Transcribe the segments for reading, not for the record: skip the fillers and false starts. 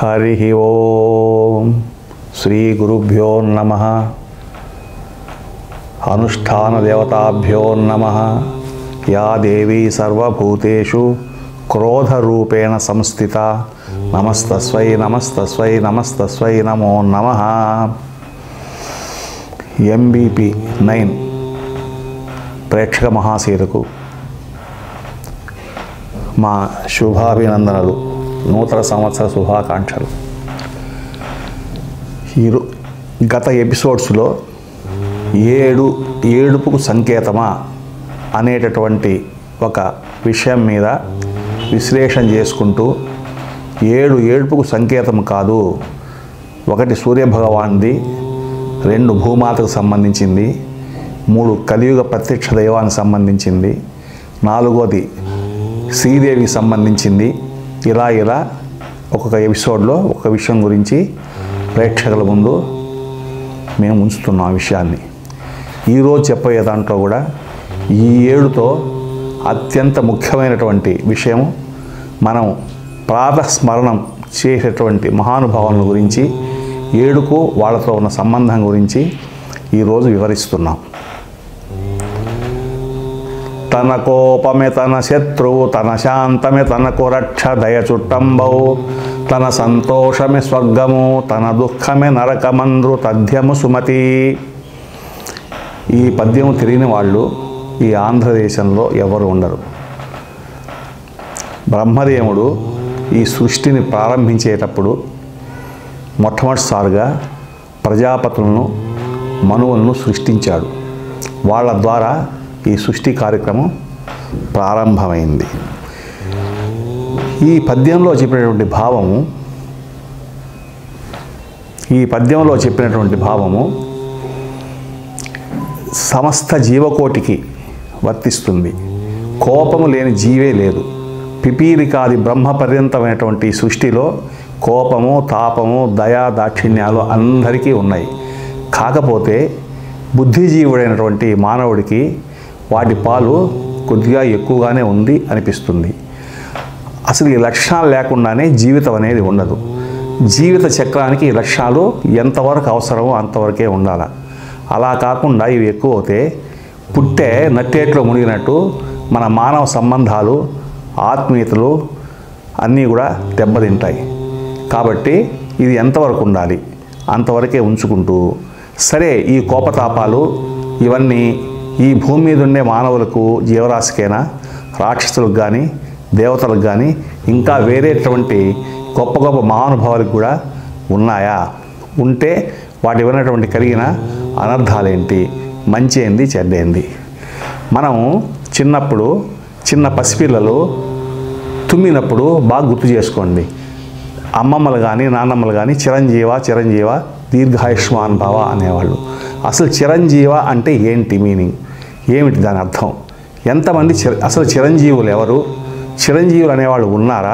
हरि ओम श्री गुरुभ्यो नमः। अनुष्ठान देवताभ्यो नमः। या देवी सर्वभूतेषु क्रोधरूपेण संस्थिता नमस्तस्वै नमस्तस्वै नमस्तस्वै नमो नमः। MBP 9 ప్రేక్షక మహాశీలకు మా శుభాభినందనలు, నూతన సంవత్సర శుభాకాంక్షలు. గత ఎపిసోడ్స్లో ఏడుపుకు సంకేతమా అనేటటువంటి ఒక విషయం మీద విశ్లేషణ చేసుకుంటూ, ఏడుపుకు సంకేతం కాదు, ఒకటి సూర్యభగవాన్ది, 2 భూమాతకు సంబంధించింది, 3 కలియుగ ప్రత్యక్ష దైవానికి సంబంధించింది, 4వది శ్రీదేవికి సంబంధించింది. ఇలా ఒక్కొక్క ఎపిసోడ్లో ఒక విషయం గురించి ప్రేక్షకుల ముందు మేము ఉంచుతున్నాం ఆ విషయాన్ని. ఈరోజు చెప్పే దాంట్లో కూడా ఈ ఏడుతో అత్యంత ముఖ్యమైనటువంటి విషయం, మనం ప్రాతస్మరణం చేసేటువంటి మహానుభావుల గురించి, ఏడుకు వాళ్ళతో ఉన్న సంబంధం గురించి ఈరోజు వివరిస్తున్నాం. తన కోపమే తన శత్రువు, తన శాంతమే తనకు రక్ష, దయ చుట్టంబౌ, తన సంతోషమే స్వర్గము, తన దుఃఖమే నరకమంద్రు తథ్యము సుమతి. ఈ పద్యము తిరిగిన వాళ్ళు ఈ ఆంధ్రదేశంలో ఎవరు ఉండరు. బ్రహ్మదేవుడు ఈ సృష్టిని ప్రారంభించేటప్పుడు మొట్టమొదటిసారిగా ప్రజాపతులను, మనువులను సృష్టించాడు. వాళ్ళ ద్వారా ఈ సృష్టి కార్యక్రమం ప్రారంభమైంది. ఈ పద్యంలో చెప్పినటువంటి భావము సమస్త జీవకోటికి వర్తిస్తుంది. కోపము లేని జీవే లేదు. పిపీలికాది బ్రహ్మ పర్యంతమైనటువంటి సృష్టిలో కోపము, తాపము, దయా, దాక్షిణ్యాలు అందరికీ ఉన్నాయి. కాకపోతే బుద్ధిజీవుడైనటువంటి మానవుడికి వాటి పాలు కొద్దిగా ఎక్కువగానే ఉంది అనిపిస్తుంది. అసలు ఈ లక్షణాలు లేకుండానే జీవితం అనేది ఉండదు. జీవిత చక్రానికి ఈ లక్షణాలు ఎంతవరకు అవసరమో అంతవరకే ఉండాలి. అలా కాకుండా ఇవి ఎక్కువ అవుతే పుట్టే నట్టేట్లో మునిగినట్టు మన మానవ సంబంధాలు, ఆత్మీయతలు అన్నీ కూడా దెబ్బతింటాయి. కాబట్టి ఇది ఎంతవరకు ఉండాలి అంతవరకే ఉంచుకుంటూ, సరే ఈ కోపతాపాలు ఇవన్నీ ఈ భూమి మీద ఉండే మానవులకు, జీవరాశికైనా, రాక్షసులకు కానీ, దేవతలకు కానీ, ఇంకా వేరేటువంటి గొప్ప గొప్ప మహానుభావులకు కూడా ఉన్నాయా? ఉంటే వాటి ఉన్నటువంటి కలిగిన అనర్థాలేంటి, మంచి ఏంది, చెడ్డేంది? మనం చిన్నప్పుడు చిన్న పసిపిల్లలు తుమ్మినప్పుడు బాగా గుర్తు చేసుకోండి. అమ్మమ్మలు కానీ, నాన్నమ్మలు కానీ చిరంజీవ దీర్ఘాయుష్మాన్ భవ అనేవాళ్ళు. అసలు చిరంజీవ అంటే ఏంటి మీనింగ్, ఏమిటి దాని అర్థం? ఎంతమంది అసలు చిరంజీవులు ఎవరు? చిరంజీవులు అనేవాళ్ళు ఉన్నారా?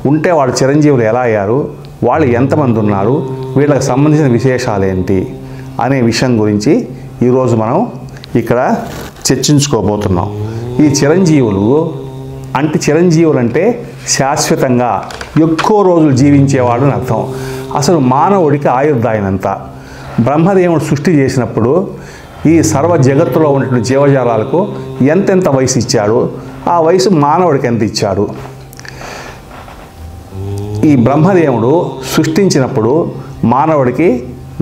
ఉంటే వాళ్ళు చిరంజీవులు ఎలా అయ్యారు? వాళ్ళు ఎంతమంది ఉన్నారు? వీళ్ళకి సంబంధించిన విశేషాలు ఏంటి అనే విషయం గురించి ఈరోజు మనం ఇక్కడ చర్చించుకోబోతున్నాం. ఈ చిరంజీవులు అంటే శాశ్వతంగా ఎక్కువ రోజులు జీవించేవాడు అని అర్థం. అసలు మానవుడికి ఆయుర్దాయం ఎంత? బ్రహ్మదేవుడు సృష్టి చేసినప్పుడు ఈ సర్వ జగత్తులో ఉన్నటువంటి జీవజాలాలకు ఎంతెంత వయసు ఇచ్చాడు, ఆ వయసు మానవుడికి ఎంత ఇచ్చాడు? ఈ బ్రహ్మదేవుడు సృష్టించినప్పుడు మానవుడికి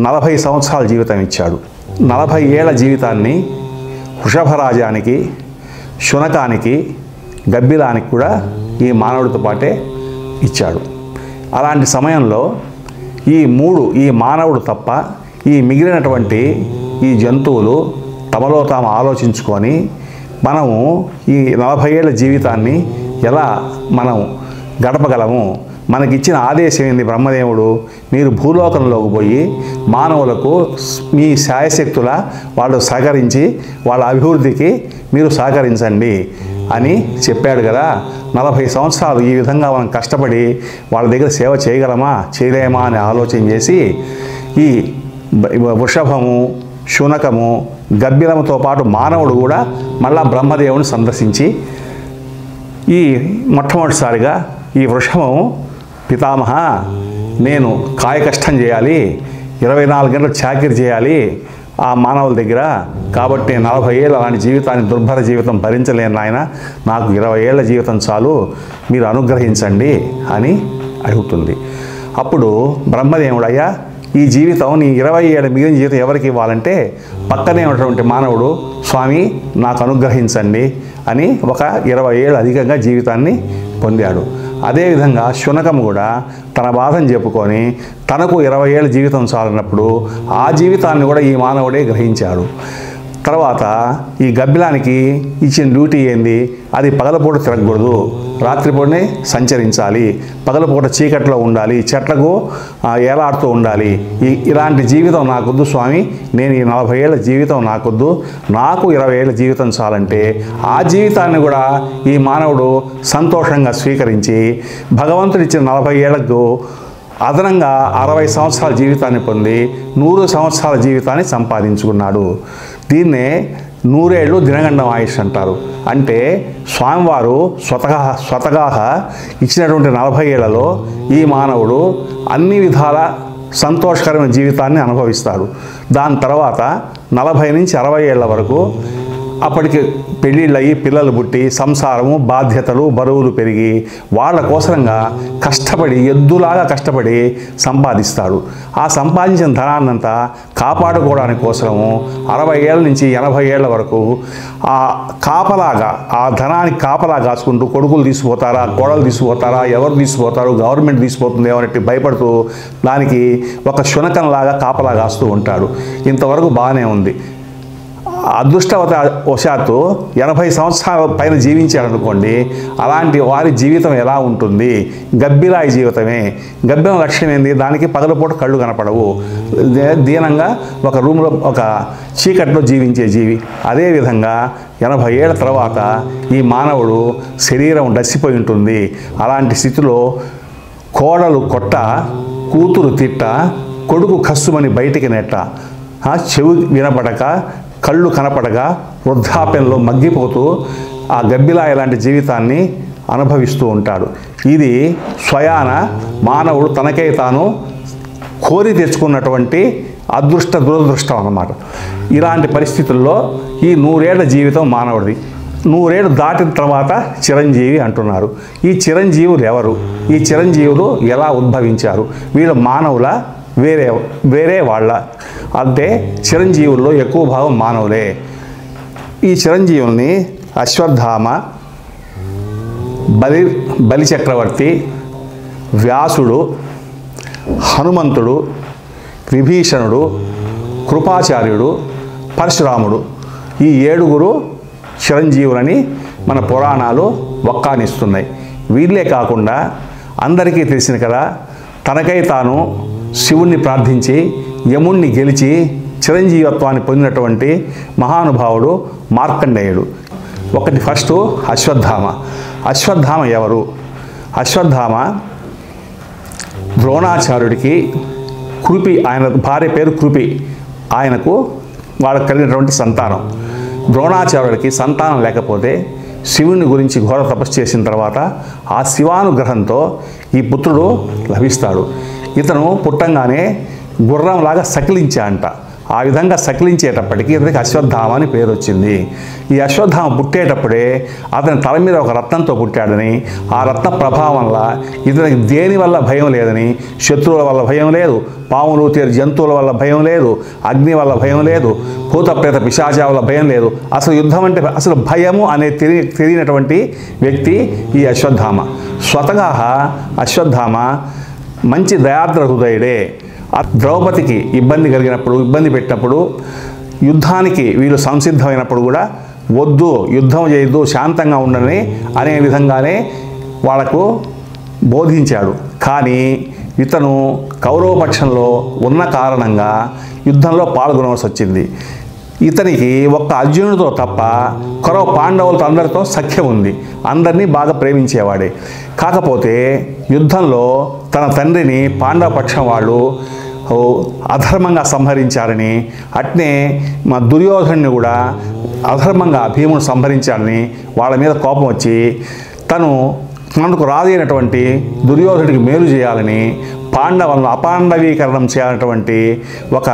40 సంవత్సరాల జీవితం ఇచ్చాడు. 40 ఏళ్ల జీవితాన్ని వృషభరాజానికి, శునకానికి, గబ్బిలానికి కూడా ఈ మానవుడితో పాటే ఇచ్చాడు. అలాంటి సమయంలో ఈ మానవుడు తప్ప ఈ మిగిలినటువంటి ఈ జంతువులు తమలో తాము ఆలోచించుకొని మనము ఈ 40 ఏళ్ల జీవితాన్ని ఎలా మనం గడపగలము? మనకిచ్చిన ఆదేశం ఏంది? బ్రహ్మదేవుడు, మీరు భూలోకంలోకి పోయి మానవులకు మీ శాయశక్తుల వాళ్ళు సహకరించి వాళ్ళ అభివృద్ధికి మీరు సహకరించండి అని చెప్పాడు కదా. 40 సంవత్సరాలు ఈ విధంగా మనం కష్టపడి వాళ్ళ దగ్గర సేవ చేయలేమా అని ఆలోచన చేసి ఈ వృషభము, శునకము, గబ్బిలముతో పాటు మానవుడు కూడా మళ్ళా బ్రహ్మదేవుని సందర్శించి ఈ మొట్టమొదటిసారిగా ఈ వృషభము పితామహ నేను కాయ కష్టం చేయాలి, 24 గంటలు చాకిరి చేయాలి ఆ మానవుల దగ్గర, కాబట్టి 40 ఏళ్ళు అలాంటి జీవితాన్ని, దుర్భర జీవితం భరించలేను నాయన, నాకు 20 ఏళ్ల జీవితం చాలు, మీరు అనుగ్రహించండి అని అడుగుతుంది. అప్పుడు బ్రహ్మదేవుడు, అయ్యా ఈ జీవితం, నీ 20 ఏళ్ళ మిగిలిన జీవితం ఎవరికి ఇవ్వాలంటే పక్కనే ఉన్నటువంటి మానవుడు, స్వామి నాకు అనుగ్రహించండి అని ఒక 20 ఏళ్ళు అధికంగా జీవితాన్ని పొందాడు. అదేవిధంగా శునకము కూడా తన బాధను చెప్పుకొని తనకు 20 ఏళ్ళ జీవితం చాలన్నప్పుడు ఆ జీవితాన్ని కూడా ఈ మానవుడే గ్రహించాడు. తర్వాత ఈ గబ్బిలానికి ఇచ్చిన డ్యూటీ ఏంది, అది పగలపూట తిరగకూడదు, రాత్రిపూటనే సంచరించాలి, పగలపూట చీకట్లో ఉండాలి, చెట్లకు ఏలాడుతూ ఉండాలి. ఇలాంటి జీవితం నాకొద్దు స్వామి, నేను ఈ 40 ఏళ్ళ జీవితం నాకొద్దు, నాకు 20 ఏళ్ళ జీవితం చాలంటే ఆ జీవితాన్ని కూడా ఈ మానవుడు సంతోషంగా స్వీకరించి భగవంతుడు ఇచ్చిన 40 ఏళ్లకు అదనంగా 60 సంవత్సరాల జీవితాన్ని పొంది 100 సంవత్సరాల జీవితాన్ని సంపాదించుకున్నాడు. దీన్నే 100 ఏళ్ళు దినగండం ఆయుష్ అంటారు. అంటే స్వామివారు స్వతగా ఇచ్చినటువంటి 40 ఏళ్లలో ఈ మానవుడు అన్ని విధాల సంతోషకరమైన జీవితాన్ని అనుభవిస్తాడు. దాని తర్వాత 40 నుంచి 60 ఏళ్ల వరకు అప్పటికి పెళ్ళిళ్ళు అయ్యి పిల్లలు పుట్టి సంసారము, బాధ్యతలు, బరువులు పెరిగి వాళ్ళ కోసంగా కష్టపడి, ఎద్దులాగా కష్టపడి సంపాదిస్తాడు. ఆ సంపాదించిన ధనాన్నంతా కాపాడుకోవడానికి కోసము 60 ఏళ్ళ నుంచి 80 ఏళ్ల వరకు ఆ కాపలాగా, ఆ ధనానికి కాపలా కాసుకుంటూ కొడుకులు తీసుకుపోతారా, కోడలు తీసుకుపోతారా, ఎవరు తీసుకుపోతారు, గవర్నమెంట్ తీసుకుపోతుంది ఏమన్నట్టు భయపడుతూ దానికి ఒక శునకంలాగా కాపలా కాస్తూ ఉంటాడు. ఇంతవరకు బాగానే ఉంది. అదృష్టవశాత్తు 80 సంవత్సరాల పైన జీవించాడనుకోండి, అలాంటి వారి జీవితం ఎలా ఉంటుంది? గబ్బిలాయి జీవితమే. గబ్బిలం లక్ష్యం ఏంది? దానికి పగలపూట కళ్ళు కనపడవు, దీనంగా ఒక రూమ్లో ఒక చీకట్లో జీవించే జీవి. అదేవిధంగా 80 ఏళ్ల తర్వాత ఈ మానవుడు శరీరం డసిపోయి ఉంటుంది. అలాంటి స్థితిలో కోడలు కొట్ట, కూతురు తిట్ట, కొడుకు కస్సుమని బయటికి నెట్ట, చెవి వినపడక, కళ్ళు కనపడగా వృద్ధాప్యంలో మగ్గిపోతూ ఆ గబ్బిలాయ లాంటి జీవితాన్ని అనుభవిస్తూ ఉంటాడు. ఇది స్వయాన మానవుడు తనకై తాను కోరి తెచ్చుకున్నటువంటి దురదృష్టం అన్నమాట. ఇలాంటి పరిస్థితుల్లో ఈ 100 ఏళ్ల జీవితం మానవుడిది. 100 ఏళ్ళు దాటిన తర్వాత చిరంజీవి అంటున్నారు. ఈ చిరంజీవులు ఎవరు? ఈ చిరంజీవులు ఎలా ఉద్భవించారు? వీళ్ళు మానవుల వేరే వాళ్ళ? అంటే చిరంజీవుల్లో ఎక్కువ భాగం మానవులే. ఈ చిరంజీవుల్ని అశ్వత్థామ, బలి చక్రవర్తి, వ్యాసుడు, హనుమంతుడు, విభీషణుడు, కృపాచార్యుడు, పరశురాముడు, ఈ 7గురు చిరంజీవులని మన పురాణాలు వక్కానిస్తున్నాయి. వీళ్ళే కాకుండా అందరికీ తెలిసిన కదా, తనకై తాను శివుణ్ణి ప్రార్థించి యముణ్ణి గెలిచి చిరంజీవత్వాన్ని పొందినటువంటి మహానుభావుడు మార్కండేయుడు. ఫస్ట్ అశ్వత్థామ. అశ్వత్థామ ఎవరు? అశ్వత్థామ ద్రోణాచార్యుడికి కృపి, ఆయన భార్య పేరు కృపి, ఆయనకు వాళ్ళకు కలిగినటువంటి సంతానం. ద్రోణాచార్యుడికి సంతానం లేకపోతే శివుని గురించి ఘోర తపస్సు చేసిన తర్వాత ఆ శివానుగ్రహంతో ఈ పుత్రుడు లభిస్తాడు. ఇతను పుట్టంగానే గుర్రంలాగా సకిలించాడంట. ఆ విధంగా సకిలించేటప్పటికీ ఇతనికి అశ్వత్థామ అని పేరు వచ్చింది. ఈ అశ్వత్థామ పుట్టేటప్పుడే అతని తల మీద ఒక రత్నంతో పుట్టాడని, ఆ రత్న ప్రభావం వల్ల ఇతనికి దేని వల్ల భయం లేదని, శత్రువుల వల్ల భయం లేదు, పాములు తేరు జంతువుల వల్ల భయం లేదు, అగ్ని వల్ల భయం లేదు, భూత ప్రేత పిశాచ వల్ల భయం లేదు. అసలు యుద్ధం అంటే అసలు భయము అనే తెలియనటువంటి వ్యక్తి ఈ అశ్వత్థామ. స్వతగా అశ్వత్థామ మంచి దయాద్ర హృదయుడే. ద్రౌపదికి ఇబ్బంది కలిగినప్పుడు, ఇబ్బంది పెట్టినప్పుడు, యుద్ధానికి వీళ్ళు సంసిద్ధమైనప్పుడు కూడా వద్దు, యుద్ధం చేయొద్దు, శాంతంగా ఉండని అనే విధంగానే వాళ్లకు బోధించాడు. కానీ ఇతను కౌరవపక్షంలో ఉన్న కారణంగా యుద్ధంలో పాల్గొనవలసి వచ్చింది. ఇతనికి ఒక్క అర్జునుడితో తప్ప కౌరవ పాండవులతో అందరితో సఖ్యం ఉంది, అందరినీ బాగా ప్రేమించేవాడే. కాకపోతే యుద్ధంలో తన తండ్రిని పాండవ పక్షం వాళ్ళు అధర్మంగా సంహరించారని, అట్నే మా దుర్యోధనుని కూడా అధర్మంగా భీముడు సంహరించాడని వాళ్ళ మీద కోపం వచ్చి తను మనకు రాదైనటువంటి దుర్యోధనుడికి మేలు చేయాలని పాండవులను అపాండవీకరణం చేయాలన్నటువంటి ఒక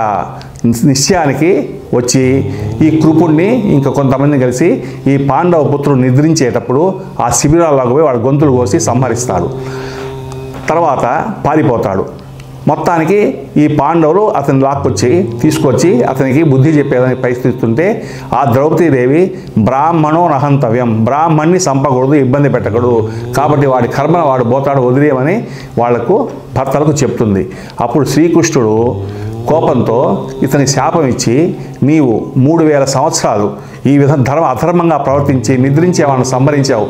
నిశ్చయానికి వచ్చి ఈ కృపుణ్ణి ఇంకా కొంతమంది కలిసి ఈ పాండవ పుత్రుడు నిద్రించేటప్పుడు ఆ శిబిరాల్లోకి పోయి వాడు గొంతులు కోసి సంహరిస్తాడు. తర్వాత పారిపోతాడు. మొత్తానికి ఈ పాండవులు అతని తీసుకొచ్చి అతనికి బుద్ధి చెప్పేదానికి ప్రయత్నిస్తుంటే ఆ ద్రౌపదీదేవి బ్రాహ్మణో నహంతవ్యం, బ్రాహ్మణ్ణి చంపకూడదు, ఇబ్బంది పెట్టకూడదు, కాబట్టి వాడి కర్మను వాడు పోతాడు వదిలేయమని వాళ్లకు భర్తలకు చెప్తుంది. అప్పుడు శ్రీకృష్ణుడు కోపంతో ఇతని శాపం ఇచ్చి, నీవు 3000 సంవత్సరాలు ఈ విధంగా అధర్మంగా ప్రవర్తించి నిద్రించేవాడిని సంహరించావు,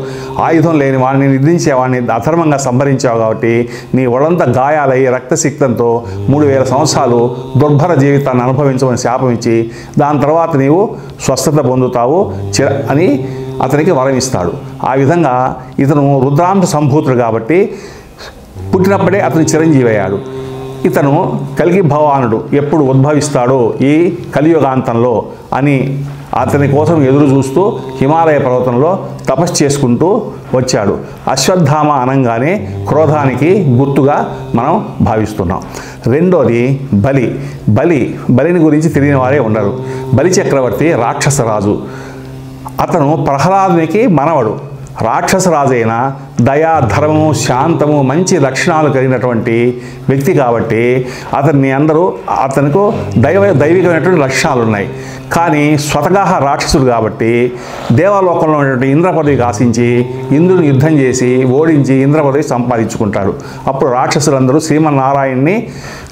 ఆయుధం లేని వాడిని నిద్రించేవాడిని అధర్మంగా సంహరించావు, కాబట్టి నీ ఒళ్ళంతా గాయాలయ్యి రక్తసిక్తంతో 3000 సంవత్సరాలు దుర్భర జీవితాన్ని అనుభవించమని శాపం ఇచ్చి దాని తర్వాత నీవు స్వస్థత పొందుతావు అని అతనికి వరం ఇస్తాడు. ఆ విధంగా ఇతను రుద్రాంశ సంభూతుడు కాబట్టి పుట్టినప్పుడే అతను చిరంజీవి అయ్యాడు. ఇతను కలిగి భగవానుడు ఎప్పుడు ఉద్భవిస్తాడో ఈ కలియుగాంతంలో అని అతని కోసం ఎదురు చూస్తూ హిమాలయ పర్వతంలో తపస్సు చేసుకుంటూ వచ్చాడు. అశ్వత్థామ అనగానే క్రోధానికి గుర్తుగా మనం భావిస్తున్నాం. రెండోది బలిని గురించి తెలియని వారే ఉండరు. బలి చక్రవర్తి రాక్షసరాజు. అతను ప్రహ్లాదునికి మనవడు. రాక్షసరాజైన దయా, ధర్మము, శాంతము, మంచి లక్షణాలు కలిగినటువంటి వ్యక్తి కాబట్టి అతనికి దైవికమైనటువంటి లక్షణాలు ఉన్నాయి. కానీ స్వతగా రాక్షసుడు కాబట్టి దేవలోకంలో ఉన్నటువంటి ఇంద్ర పదవికి ఆశించి ఇంద్రుని యుద్ధం చేసి ఓడించి ఇంద్ర పదవి సంపాదించుకుంటాడు. అప్పుడు రాక్షసులందరూ శ్రీమన్నారాయణ్ణి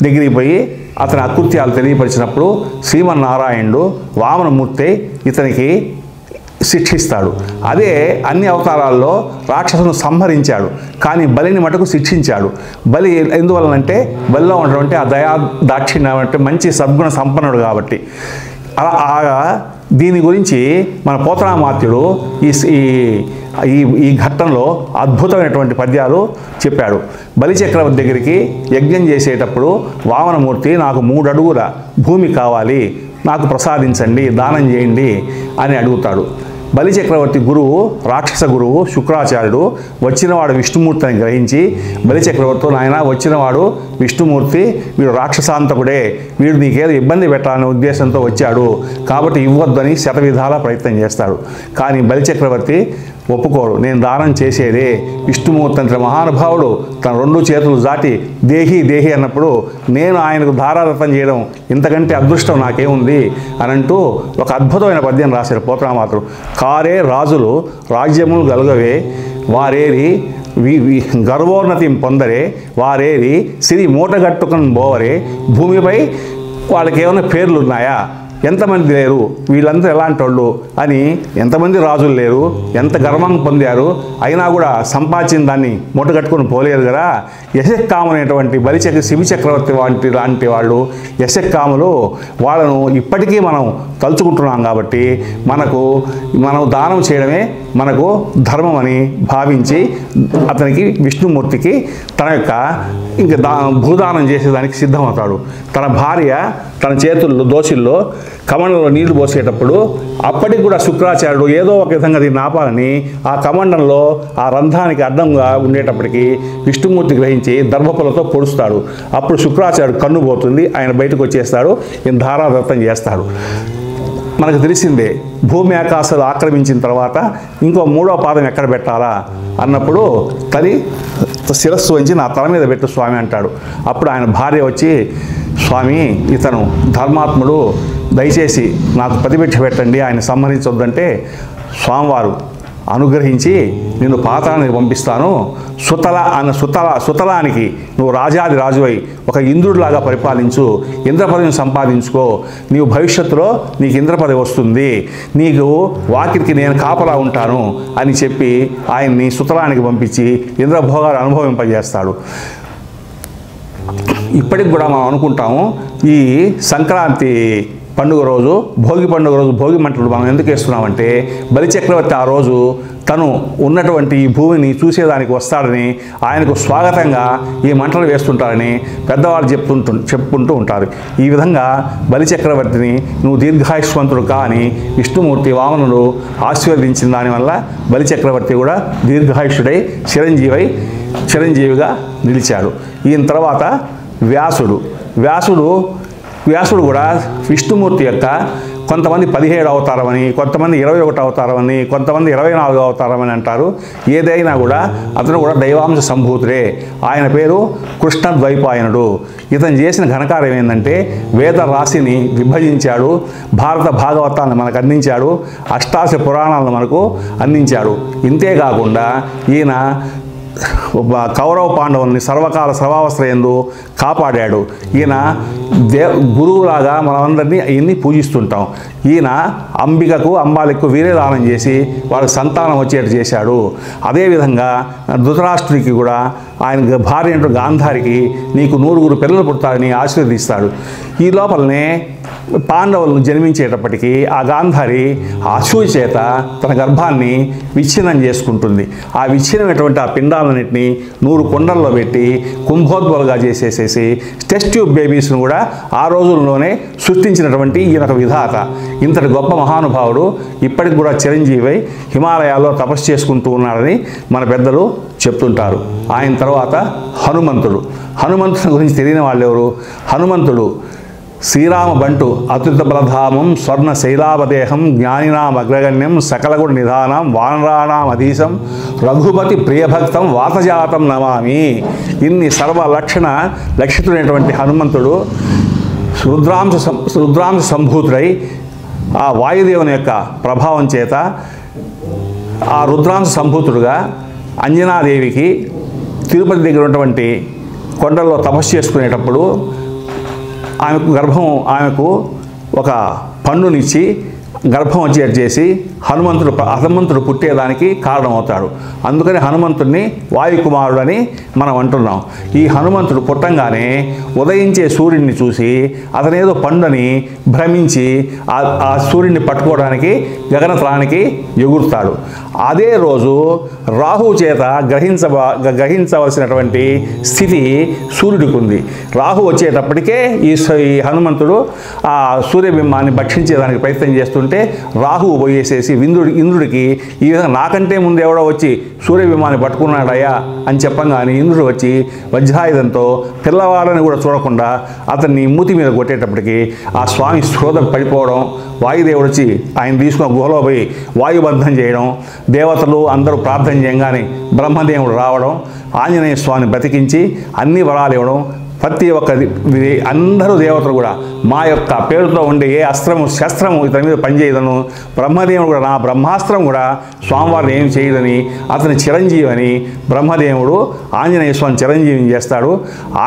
దగ్గరికి పోయి అతని అకృత్యాలు తెలియపరిచినప్పుడు శ్రీమన్నారాయణుడు వామనమూర్తి ఇతనికి శిక్షిస్తాడు. అదే అన్ని అవతారాల్లో రాక్షసులను సంహరించాడు, కానీ బలిని మటుకు శిక్షించాడు. బలి ఎందువలనంటే బలిలో ఉన్నటువంటి ఆ దయా దాక్షిణ్యం అంటే మంచి సద్గుణ సంపన్నుడు కాబట్టి. అలా దీని గురించి మన పోతనామాత్యుడు ఈ ఘట్టంలో అద్భుతమైనటువంటి పద్యాలు చెప్పాడు. బలి చక్రవర్తి దగ్గరికి యజ్ఞం చేసేటప్పుడు వామనమూర్తి నాకు 3 అడుగుల భూమి కావాలి, నాకు ప్రసాదించండి, దానం చేయండి అని అడుగుతాడు. బలి చక్రవర్తి గురువు, రాక్షస గురువు శుక్రాచార్యుడు వచ్చినవాడు విష్ణుమూర్తి అని గ్రహించి బలి చక్రవర్తితో, నాయన వచ్చినవాడు విష్ణుమూర్తి, వీడు రాక్షసాంతకుడే, వీడు నీకేదో ఇబ్బంది పెట్టాలనే ఉద్దేశంతో వచ్చాడు, కాబట్టి ఇవ్వద్దని శతవిధాల ప్రయత్నం చేస్తాడు. కానీ బలి చక్రవర్తి ఒప్పుకోడు. నేను దానం చేసేదే విష్ణుమూర్తి అంటే మహానుభావుడు తన 2 చేతులు దాటి దేహి అన్నప్పుడు నేను ఆయనకు ధారాదత్తం చేయడం ఇంతకంటే అదృష్టం నాకేముంది అని అంటూ ఒక అద్భుతమైన పద్యం రాశారు పోతనామాత్రుడు. కారే రాజులు రాజ్యములు గలుగవే, వారేరి గర్వోన్నతి పొందరే, వారేరి సిరి మూటగట్టుకుని పోవరే, భూమిపై వాళ్ళకి ఏమైనా పేర్లు ఉన్నాయా, ఎంతమంది లేరు, వీళ్ళంతా ఎలాంటి వాళ్ళు అని ఎంతమంది రాజులు లేరు, ఎంత గర్వం పొందారు, అయినా కూడా సంపాదించిన దాన్ని మూటగట్టుకుని పోలేదు కదా. యశక్కామునేటువంటి శిబి చక్రవర్తి లాంటి వాళ్ళు యశక్కాములు, వాళ్ళను ఇప్పటికీ మనం తలుచుకుంటున్నాం కాబట్టి మనం దానం చేయడమే మనకు ధర్మం అని భావించి అతనికి విష్ణుమూర్తికి తన యొక్క భూదానం చేసేదానికి సిద్ధమవుతాడు. తన భార్య తన చేతుల్లో దోషుల్లో కమండంలో నీళ్లు పోసేటప్పుడు అప్పటికి కూడా శుక్రాచార్యుడు ఏదో ఒక విధంగా దీన్ని ఆపాలని ఆ కమండంలో ఆ రంధ్రానికి అడ్డంగా ఉండేటప్పటికి విష్ణుమూర్తి గ్రహించి దర్భపులతో పొడుస్తాడు. అప్పుడు శుక్రాచార్యుడు కన్ను పోతుంది, ఆయన బయటకు వచ్చేస్తాడు, ఈయన ధారాదత్తం చేస్తాడు. మనకు తెలిసిందే, భూమి ఆకాశాలు ఆక్రమించిన తర్వాత ఇంకో 3వ పాదం ఎక్కడ పెట్టాలా అన్నప్పుడు శిరస్సు వంచి నా తల మీద పెట్టు స్వామి అంటాడు. అప్పుడు ఆయన భార్య వచ్చి, స్వామి ఇతను ధర్మాత్ముడు, దయచేసి నాకు ప్రతిభిక్ష పెట్టండి, ఆయన సంహరించొద్దంటే స్వామివారు అనుగ్రహించి నిన్ను పాతాళానికి పంపిస్తాను, సుతలానికి నువ్వు రాజాది రాజువై ఒక ఇంద్రుడిలాగా పరిపాలించు, ఇంద్రపదవిని సంపాదించుకో, నీవు భవిష్యత్తులో నీకు ఇంద్రపదవి వస్తుంది, నీకు వాకిరికి నేను కాపలా ఉంటాను అని చెప్పి ఆయన్ని సుతలానికి పంపించి ఇంద్రభోగాలు అనుభవింపజేస్తాడు. ఇప్పటికి కూడా మనం అనుకుంటాము, ఈ సంక్రాంతి పండుగ రోజు, భోగి పండుగ రోజు భోగి మంటలు మనం ఎందుకు వేస్తున్నామంటే బలి చక్రవర్తి ఆ రోజు తను ఉన్నటువంటి ఈ భూమిని చూసేదానికి వస్తాడని ఆయనకు స్వాగతంగా ఈ మంటలు వేస్తుంటారని పెద్దవాళ్ళు చెప్పుకుంటూ ఉంటారు. ఈ విధంగా బలిచక్రవర్తిని నువ్వు దీర్ఘాయుష్మంతుడు అని విష్ణుమూర్తి వామనుడు ఆశీర్వదించిన దానివల్ల బలిచక్రవర్తి కూడా దీర్ఘాయుష్యుడై చిరంజీవిగా నిలిచాడు. ఈయన తర్వాత వ్యాసుడు కూడా విష్ణుమూర్తి యొక్క కొంతమంది 17 అవతారమని, కొంతమంది 21 అవతారమని, కొంతమంది 24 అవతారమని అంటారు. ఏదైనా కూడా అతను కూడా దైవాంశ సంభూతుడే. ఆయన పేరు కృష్ణద్వైపాయనుడు. ఇతను చేసిన ఘనకార్యం ఏంటంటే వేద రాశిని విభజించాడు, భారత భాగవతాన్ని మనకు అందించాడు, అష్టాదశ పురాణాలను మనకు అందించాడు. ఇంతేకాకుండా ఈయన కౌరవ పాండవుల్ని సర్వకాల సర్వావస్థయందు కాపాడాడు. ఈయన గురువులాగా మనమందరినీ ఈయన్ని పూజిస్తుంటాం. ఈయన అంబాలికకు వీర్యదానం చేసి వాళ్ళకి సంతానం వచ్చేట్టు చేశాడు. అదేవిధంగా ధృతరాష్ట్రుడికి కూడా ఆయన భార్య అంటూ గాంధారికి నీకు 100 పిల్లలు పుడతారని ఆశీర్వదిస్తాడు. ఈ లోపలనే పాండవులను జన్మించేటప్పటికీ ఆ గాంధారి అసూయ చేత తన గర్భాన్ని విచ్ఛిన్నం చేసుకుంటుంది. ఆ విచ్ఛిన్నమైనటువంటి ఆ పిండాలన్నింటినీ 100 కుండల్లో పెట్టి కుంభోద్భవాలుగా చేసేసేసి టెస్ట్ ట్యూబ్ బేబీస్ను కూడా ఆ రోజుల్లోనే సృష్టించినటువంటి ఈయనొక విధాత. ఇంతటి గొప్ప మహానుభావుడు ఇప్పటికి కూడా చిరంజీవి హిమాలయాల్లో తపస్సు చేసుకుంటూ ఉన్నాడని మన పెద్దలు చెప్తుంటారు. ఆయన తర్వాత హనుమంతుడి గురించి తెలియని వాళ్ళు ఎవరు? హనుమంతుడు శ్రీరామ బంటు అత్యుత బలధామం స్వర్ణ శైలావదేహం జ్ఞానినాం అగ్రగణ్యం సకలగుణ నిధానం వానరాణాం అధీశం రఘుపతి ప్రియభక్తం వాతజాతం నమామి. ఇన్ని లక్షితుడైనటువంటి హనుమంతుడు రుద్రాంశ సంభూతుడై ఆ వాయుదేవుని యొక్క ప్రభావం చేత ఆ రుద్రాంశ సంభూతుడుగా అంజనాదేవికి తిరుపతి దగ్గర ఉన్నటువంటి కొండల్లో తపస్సు చేసుకునేటప్పుడు ఆమెకు ఒక పండునిచ్చి గర్భం వచ్చేట్టు చేసి హనుమంతుడు పుట్టేదానికి కారణమవుతాడు. అందుకని హనుమంతుడిని వాయుకుమారుడు అని మనం అంటున్నాం. ఈ హనుమంతుడు పుట్టంగానే ఉదయించే సూర్యుడిని చూసి అతనేదో పండుని భ్రమించి ఆ సూర్యుడిని పట్టుకోవడానికి గగనతలానికి ఎగురుతాడు. అదే రోజు రాహువు చేత గ్రహించవలసినటువంటి స్థితి సూర్యుడికి ఉంది. రాహు వచ్చేటప్పటికే ఈ హనుమంతుడు ఆ సూర్యబింబాన్ని భక్షించేదానికి ప్రయత్నం చేస్తుంటే రాహువు పోయేసేసి ఇంద్రుడికి ఈ విధంగా నాకంటే ముందు ఎవడో వచ్చి సూర్యబింబాన్ని పట్టుకున్నాడయ్యా అని చెప్పంగానే ఇంద్రుడు వచ్చి వజ్రాయుధంతో పిల్లవాళ్ళని కూడా చూడకుండా అతన్ని మూతి మీద కొట్టేటప్పటికి ఆ స్వామి స్పృహ పడిపోవడం, వాయుదేవుడు వచ్చి ఆయన తీసుకున్న గుహలో పోయి వాయుబంధం చేయడం, దేవతలు అందరూ ప్రార్థన చేయగానే బ్రహ్మదేవుడు రావడం, ఆంజనేయ స్వామిని బ్రతికించి అన్ని వరాలు ఇవ్వడం, ప్రతి ఒక్క అందరూ దేవతలు కూడా మా యొక్క పేరుతో ఉండే ఏ శస్త్రము ఇతని మీద పనిచేయదను, బ్రహ్మదేవుడు కూడా నా బ్రహ్మాస్త్రం కూడా స్వామివారిని ఏమి చేయదని అతని చిరంజీవి అని బ్రహ్మదేవుడు ఆంజనేయ స్వామి చిరంజీవిని చేస్తాడు.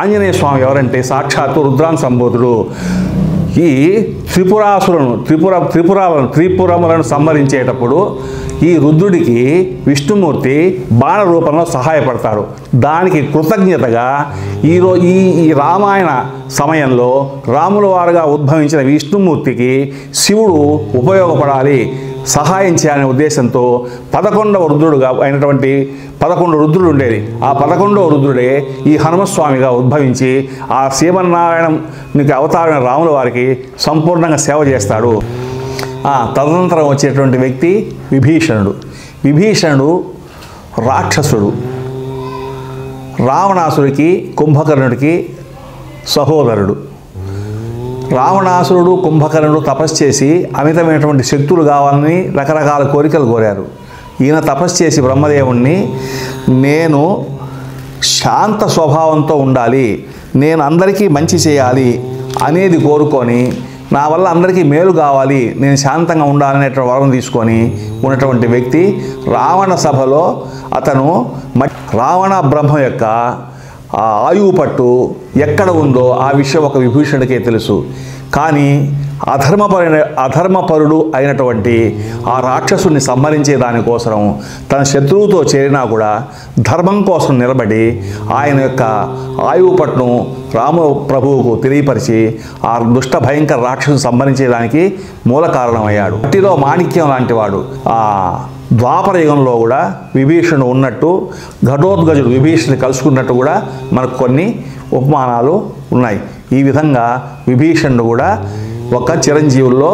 ఆంజనేయ స్వామి ఎవరంటే సాక్షాత్తు రుద్రాంశ సంభూతుడు. ఈ త్రిపురములను సంహరించేటప్పుడు ఈ రుద్రుడికి విష్ణుమూర్తి బాణ రూపంలో సహాయపడతాడు. దానికి కృతజ్ఞతగా ఈ రామాయణ సమయంలో రాముల వారుగా ఉద్భవించిన విష్ణుమూర్తికి శివుడు ఉపయోగపడాలి, సహాయం చేయాలనే ఉద్దేశంతో 11వ రుద్రుడుగా అయినటువంటి 11 రుద్రుడు ఉండేది. ఆ 11వ రుద్రుడే ఈ హనుమస్వామిగా ఉద్భవించి ఆ శ్రీమన్నారాయణునికి అవతారమైన రాముల వారికి సంపూర్ణంగా సేవ చేస్తాడు. తదనంతరం వచ్చేటువంటి వ్యక్తి విభీషణుడు రాక్షసుడు. రావణాసుడికి కుంభకర్ణుడికి సహోదరుడు. రావణాసురుడు కుంభకర్ణుడు తపస్సు చేసి అమితమైనటువంటి శక్తులు కావాలని రకరకాల కోరికలు కోరారు. ఈయన తపస్సు చేసి బ్రహ్మదేవుణ్ణి నేను శాంత స్వభావంతో ఉండాలి, నేను అందరికీ మంచి చేయాలి అనేది కోరుకొని నా వల్ల అందరికీ మేలు కావాలి, నేను శాంతంగా ఉండాలనేటువంటి వరం తీసుకొని ఉన్నటువంటి వ్యక్తి రావణ సభలో అతను రావణ బ్రహ్మ యొక్క ఆయువు పట్టు ఎక్కడ ఉందో ఆ విషయం ఒక విభీషణుడికే తెలుసు. కానీ అధర్మపరుడు అయినటువంటి ఆ రాక్షసుని సంహరించే దానికోసం తన శత్రువుతో చేరినా కూడా ధర్మం కోసం నిలబడి ఆయన యొక్క ఆయువు పట్టును రామ ప్రభువుకు తెలియపరిచి ఆ దుష్ట భయంకర రాక్షసుని సంహరించేదానికి మూల కారణమయ్యాడు. మట్టిలో మాణిక్యం లాంటి వాడు. ఆ ద్వాపర యుగంలో కూడా విభీషణుడు ఉన్నట్టు, ఘటోత్కచుడు విభీషణుని కలుసుకున్నట్టు కూడా మనకు కొన్ని ఉపమానాలు ఉన్నాయి. ఈ విధంగా విభీషణుడు కూడా ఒక చిరంజీవుల్లో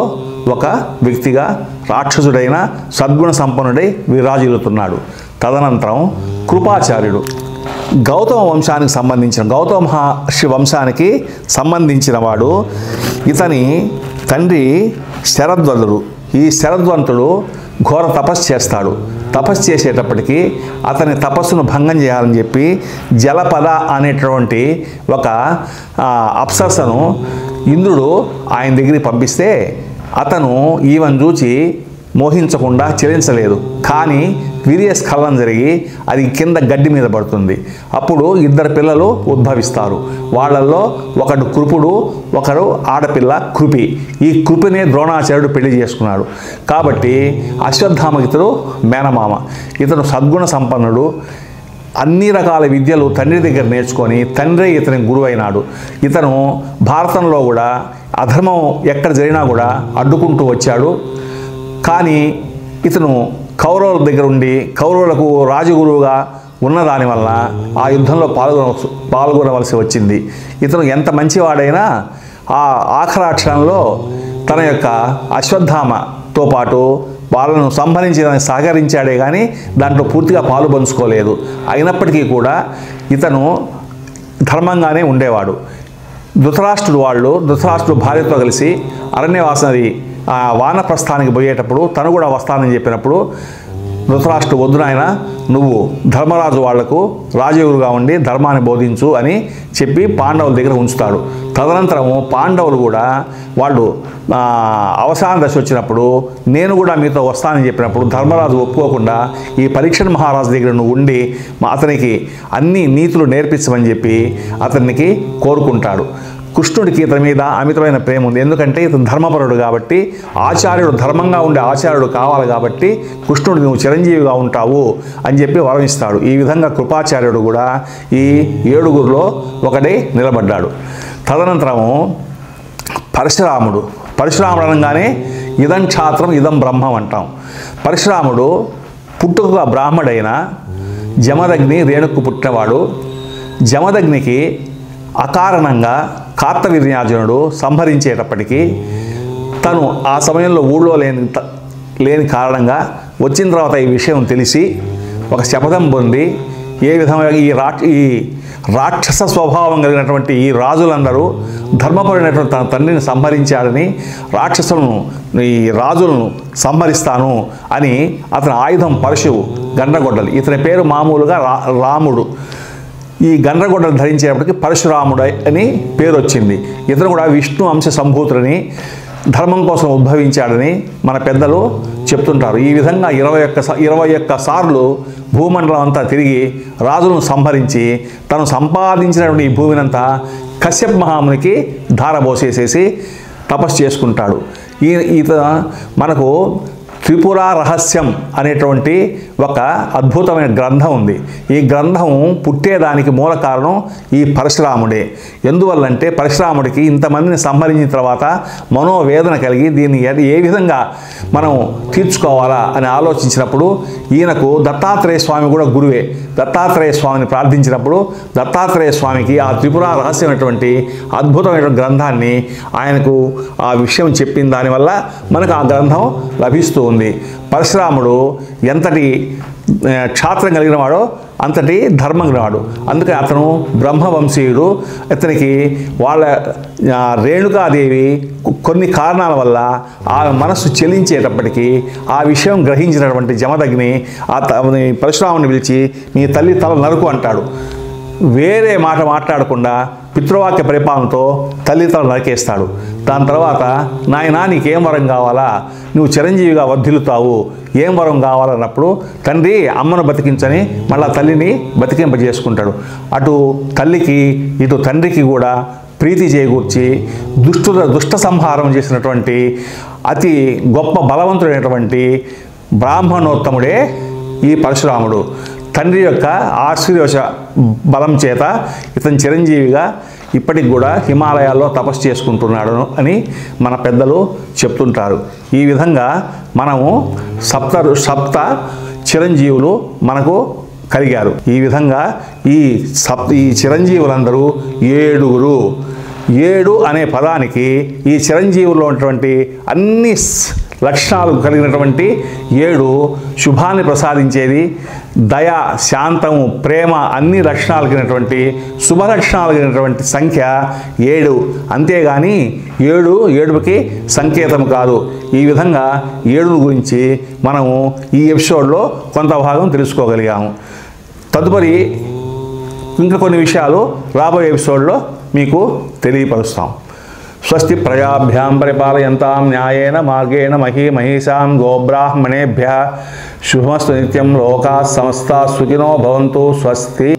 ఒక వ్యక్తిగా రాక్షసుడైన సద్గుణ సంపన్నుడై విరాజిల్లుతున్నాడు. తదనంతరం కృపాచార్యుడు గౌతమ వంశానికి సంబంధించిన గౌతమ మహర్షి వంశానికి సంబంధించిన వాడు. ఇతని తండ్రి శరద్వంతుడు. ఈ శరద్వంతుడు ఘోర తపస్సు చేస్తాడు. తపస్సు చేసేటప్పటికీ అతని తపస్సును భంగం చేయాలని చెప్పి జలపద అనేటువంటి ఒక అప్సరసను ఇంద్రుడు ఆయన దగ్గరికి పంపిస్తే అతను ఈవెన్ చూచి మోహించకుండా చెలించలేదు. కానీ వీర్యస్ఖలనం జరిగి అది కింద గడ్డి మీద పడుతుంది. అప్పుడు ఇద్దరు పిల్లలు ఉద్భవిస్తారు. వాళ్ళల్లో ఒకడు కృపుడు, ఒకడు ఆడపిల్ల కృపి. ఈ కృపినే ద్రోణాచార్యుడు పెళ్లి చేసుకున్నాడు. కాబట్టి అశ్వత్థామకి ఇతడు మేనమామ. ఇతను సద్గుణ సంపన్నుడు. అన్ని రకాల విద్యలు తండ్రి దగ్గర నేర్చుకొని తండ్రి ఇతని గురువు అయినాడు. ఇతను భారతంలో కూడా అధర్మం ఎక్కడ జరిగినా కూడా అడ్డుకుంటూ వచ్చాడు. కానీ ఇతను కౌరవుల దగ్గర ఉండి కౌరవులకు రాజగురువుగా ఉన్నదానివల్ల ఆ యుద్ధంలో పాల్గొనవలసి వచ్చింది. ఇతను ఎంత మంచివాడైనా ఆ ఆఖరాక్షణంలో తన యొక్క అశ్వత్థామతో పాటు వాళ్ళను సంహరించడానికి సహకరించాడే కానీ దాంట్లో పూర్తిగా పాలు పంచుకోలేదు. అయినప్పటికీ కూడా ఇతను ధర్మంగానే ఉండేవాడు. ధృతరాష్ట్రుడు భార్యతో కలిసి అరణ్యవాసనది వానప్రస్థానికి పోయేటప్పుడు తను కూడా వస్తానని చెప్పినప్పుడు ధృతరాష్ట్రుడు, వద్దు నాయన, నువ్వు ధర్మరాజు వాళ్లకు రాజగురుగా ఉండి ధర్మాన్ని బోధించు అని చెప్పి పాండవుల దగ్గర ఉంచుతాడు. తదనంతరము పాండవులు కూడా వాళ్ళు అవసాన దశ వచ్చినప్పుడు నేను కూడా మీతో వస్తానని చెప్పినప్పుడు ధర్మరాజు ఒప్పుకోకుండా ఈ పరీక్షణ్ మహారాజు దగ్గర నువ్వు ఉండి అతనికి అన్ని నీతులు నేర్పించమని చెప్పి అతనికి కోరుకుంటాడు. కృష్ణుడికి ఇతని మీద అమితమైన ప్రేమ ఉంది. ఎందుకంటే ఇతను ధర్మపరుడు కాబట్టి, ఆచార్యుడు ధర్మంగా ఉండే ఆచార్యుడు కావాలి కాబట్టి కృష్ణుడు నువ్వు చిరంజీవిగా ఉంటావు అని చెప్పి వరం ఇస్తాడు. ఈ విధంగా కృపాచార్యుడు కూడా ఈ 7గురిలో ఒకడే నిలబడ్డాడు. తదనంతరము పరశురాముడు అనగానే ఇదం క్షాత్రం ఇదం బ్రహ్మం అంటాం. పరశురాముడు పుట్టుకగా బ్రాహ్మడైన జమదగ్ని రేణుకు పుట్టినవాడు. జమదగ్నికి అకారణంగా కార్తవీర్యార్జునుడు సంహరించేటప్పటికీ తను ఆ సమయంలో ఊళ్ళో లేని కారణంగా వచ్చిన తర్వాత ఈ విషయం తెలిసి ఒక శపథం పొంది ఏ విధంగా ఈ రాక్షస స్వభావం కలిగినటువంటి ఈ రాజులందరూ ధర్మపరుడైనటువంటి తన తండ్రిని సంహరించాడని, రాక్షసులను ఈ రాజులను సంహరిస్తాను అని అతని ఆయుధం పరశువు గండ్రగొడ్డలి. ఇతని పేరు మామూలుగా రాముడు. ఈ గండ్రగొడ్డలు ధరించేటప్పటికి పరశురాముడు అని పేరు వచ్చింది. ఇతను కూడా విష్ణు అంశ సంభూతుడని, ధర్మం కోసం ఉద్భవించాడని మన పెద్దలు చెప్తుంటారు. ఈ విధంగా 21 సార్లు భూమండలం అంతా తిరిగి రాజులను సంహరించి తను సంపాదించినటువంటి ఈ భూమినంతా కశ్యప మహామునికి ధారబోసేసేసి తపస్సు చేసుకుంటాడు. ఈత మనకు త్రిపుర రహస్యం అనేటువంటి ఒక అద్భుతమైన గ్రంథం ఉంది. ఈ గ్రంథం పుట్టేదానికి మూల కారణం ఈ పరశురాముడే. ఎందువల్లంటే పరశురాముడికి ఇంతమందిని సంహరించిన తర్వాత మనోవేదన కలిగి దీన్ని ఏ విధంగా మనం తీర్చుకోవాలా అని ఆలోచించినప్పుడు ఈయనకు దత్తాత్రేయ స్వామి కూడా గురువే. దత్తాత్రేయ స్వామిని ప్రార్థించినప్పుడు దత్తాత్రేయ స్వామికి ఆ త్రిపుర రహస్యమైనటువంటి అద్భుతమైన గ్రంథాన్ని ఆయనకు ఆ విషయం చెప్పిన దానివల్ల మనకు ఆ గ్రంథం లభిస్తూ ఉంది. పరశురాముడు ఎంతటి క్షాత్రం కలిగిన వాడో అంతటి ధర్మం కలిగినవాడు. అందుకే అతను బ్రహ్మవంశీయుడు. ఇతనికి వాళ్ళ రేణుకాదేవి కొన్ని కారణాల వల్ల ఆ మనస్సు చెలించేటప్పటికీ ఆ విషయం గ్రహించినటువంటి జమదగ్ని పరశురాముని పిలిచి మీ తల్లి తల నరుకు అంటాడు. వేరే మాట మాట్లాడకుండా పితృవాక్య పరిపాలనతో తల్లిదండ్రులు నరికేస్తాడు. దాని తర్వాత నాయనా నీకేం వరం కావాలా, నువ్వు చిరంజీవిగా వర్ధిల్లుతావు, ఏం వరం కావాలన్నప్పుడు తండ్రి అమ్మను బతికించని మళ్ళా తల్లిని బతికింపజేసుకుంటాడు. అటు తల్లికి ఇటు తండ్రికి కూడా ప్రీతి చేకూర్చి దుష్ట సంహారం చేసినటువంటి అతి గొప్ప బలవంతుడైనటువంటి బ్రాహ్మణోత్తముడే ఈ పరశురాముడు. తండ్రి యొక్క ఆశీర్వచ బలం చేత ఇతను చిరంజీవిగా ఇప్పటికి కూడా హిమాలయాల్లో తపస్సు చేసుకుంటున్నాడు అని మన పెద్దలు చెప్తుంటారు. ఈ విధంగా మనము సప్త చిరంజీవులు మనకు కలిగారు. ఈ విధంగా ఈ చిరంజీవులందరూ 7. 7 అనే పదానికి ఈ చిరంజీవుల్లో ఉన్నటువంటి అన్ని లక్షణాలు కలిగినటువంటి 7 శుభాన్ని ప్రసాదించేది, దయ, శాంతము, ప్రేమ అన్ని లక్షణాలు కలిగినటువంటి శుభ లక్షణాలు కలిగినటువంటి సంఖ్య 7. అంతేగాని 7 ఏడుపుకి సంకేతం కాదు. ఈ విధంగా 7 గురించి మనము ఈ ఎపిసోడ్లో కొంత భాగం తెలుసుకోగలిగాము. తదుపరి ఇంకా కొన్ని విషయాలు రాబోయే ఎపిసోడ్లో మీకు తెలియపరుస్తాం. స్వస్తి ప్రజాభ్యాం పరిపాలయంతాం న్యాయేన మార్గేణ మహీషాం గోబ్రాహ్మణేభ్యः శుభమస్తు నిత్యం. లోకాः సమస్తాः సుఖినో భవంతు. స్వస్తి.